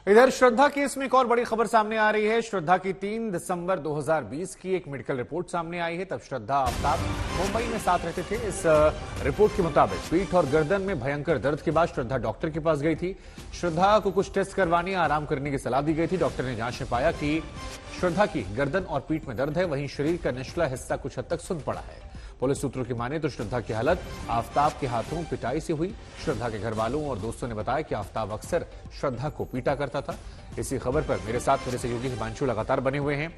इधर श्रद्धा केस में एक और बड़ी खबर सामने आ रही है। श्रद्धा की 3 दिसंबर 2020 की एक मेडिकल रिपोर्ट सामने आई है। तब श्रद्धा आफ्ताब मुंबई में साथ रहते थे। इस रिपोर्ट के मुताबिक पीठ और गर्दन में भयंकर दर्द के बाद श्रद्धा डॉक्टर के पास गई थी। श्रद्धा को कुछ टेस्ट करवाने आराम करने की सलाह दी गई थी। डॉक्टर ने जांच में पाया कि श्रद्धा की गर्दन और पीठ में दर्द है, वहीं शरीर का निचला हिस्सा कुछ हद तक सुन पड़ा है। पुलिस सूत्रों की माने तो श्रद्धा की हालत आफ्ताब के हाथों पिटाई से हुई। श्रद्धा के घर वालों और दोस्तों ने बताया कि आफ्ताब अक्सर श्रद्धा को पीटा करता था। इसी खबर पर मेरे साथ मेरे सहयोगी हिमांशु लगातार बने हुए हैं।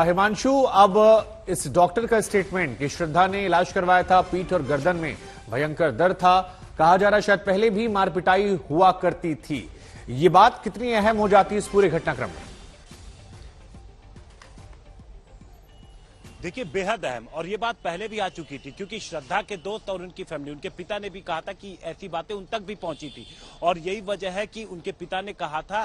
हिमांशु, अब इस डॉक्टर का स्टेटमेंट कि श्रद्धा ने इलाज करवाया था, पीठ और गर्दन में भयंकर दर्द था, कहा जा रहा शायद पहले भी मार पिटाई हुआ करती थी। ये बात कितनी अहम हो जाती है इस पूरे घटनाक्रम में? देखिए, बेहद अहम, और ये बात पहले भी आ चुकी थी क्योंकि श्रद्धा के दोस्त और उनकी फैमिली, उनके पिता ने भी कहा था कि ऐसी बातें उन तक भी पहुंची थी और यही वजह है कि उनके पिता ने कहा था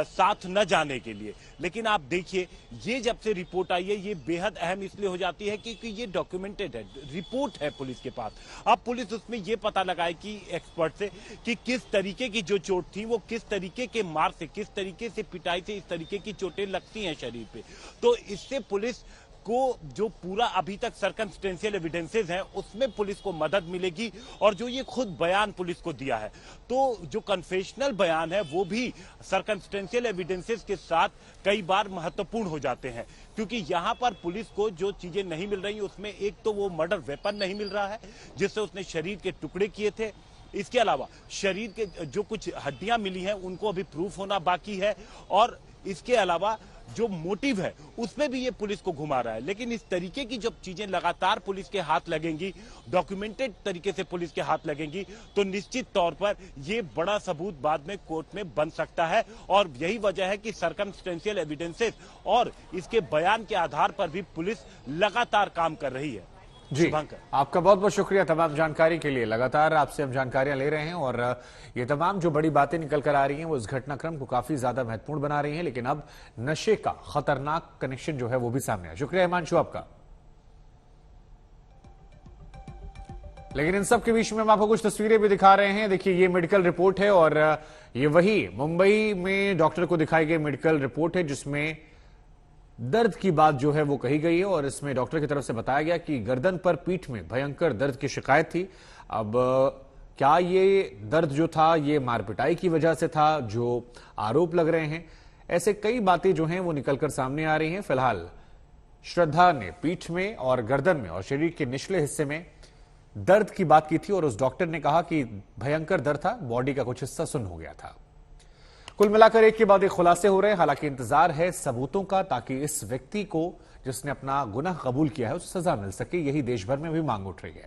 साथ न जाने के लिए। लेकिन आप देखिए, ये जब से रिपोर्ट आई है ये बेहद अहम इसलिए हो जाती है क्योंकि ये डॉक्यूमेंटेड है, रिपोर्ट है पुलिस के पास। अब पुलिस उसमें ये पता लगाएगी एक्सपर्ट से कि किस तरीके की जो चोट थी वो किस तरीके के मार से, किस तरीके से पिटाई से इस तरीके की चोटें लगती हैं शरीर पे। तो इससे पुलिस को जो पूरा अभी तक सर्कमस्टेंशियल एविडेंसेस हैं उसमें पुलिस को मदद मिलेगी। और जो ये खुद बयान पुलिस को दिया है, तो जो कन्फेशनल बयान है वो भी सर्कमस्टेंशियल एविडेंसेस के साथ कई बार महत्वपूर्ण हो जाते हैं क्योंकि यहां पर पुलिस को जो चीजें नहीं मिल रही उसमें एक तो वो मर्डर वेपन नहीं मिल रहा है जिससे उसने शरीर के टुकड़े किए थे। इसके अलावा शरीर के जो कुछ हड्डियां मिली हैं उनको अभी प्रूफ होना बाकी है और इसके अलावा जो मोटिव है उसमें भी ये पुलिस को घुमा रहा है। लेकिन इस तरीके की जब चीजें लगातार पुलिस के हाथ लगेंगी, डॉक्यूमेंटेड तरीके से पुलिस के हाथ लगेंगी, तो निश्चित तौर पर ये बड़ा सबूत बाद में कोर्ट में बन सकता है। और यही वजह है कि सर्कमस्टेंशियल एविडेंसेस और इसके बयान के आधार पर भी पुलिस लगातार काम कर रही है। जी, आपका बहुत बहुत शुक्रिया तमाम जानकारी के लिए। लगातार आपसे हम जानकारियां ले रहे हैं और ये तमाम जो बड़ी बातें निकल कर आ रही हैं वो इस घटनाक्रम को काफी ज्यादा महत्वपूर्ण बना रही हैं। लेकिन अब नशे का खतरनाक कनेक्शन जो है वो भी सामने आया। शुक्रिया हिमांशु आपका। लेकिन इन सब के बीच में हम आपको कुछ तस्वीरें भी दिखा रहे हैं। देखिए, ये मेडिकल रिपोर्ट है और ये वही मुंबई में डॉक्टर को दिखाई गई मेडिकल रिपोर्ट है जिसमें दर्द की बात जो है वो कही गई है और इसमें डॉक्टर की तरफ से बताया गया कि गर्दन पर पीठ में भयंकर दर्द की शिकायत थी। अब क्या ये दर्द जो था ये मारपिटाई की वजह से था जो आरोप लग रहे हैं, ऐसे कई बातें जो हैं वो निकलकर सामने आ रही हैं। फिलहाल श्रद्धा ने पीठ में और गर्दन में और शरीर के निचले हिस्से में दर्द की बात की थी और उस डॉक्टर ने कहा कि भयंकर दर्द था, बॉडी का कुछ हिस्सा सुन्न हो गया था। कुल मिलाकर एक के बाद एक खुलासे हो रहे हैं। हालांकि इंतजार है सबूतों का ताकि इस व्यक्ति को जिसने अपना गुनाह कबूल किया है उसे सजा मिल सके। यही देश भर में भी मांग उठ रही है।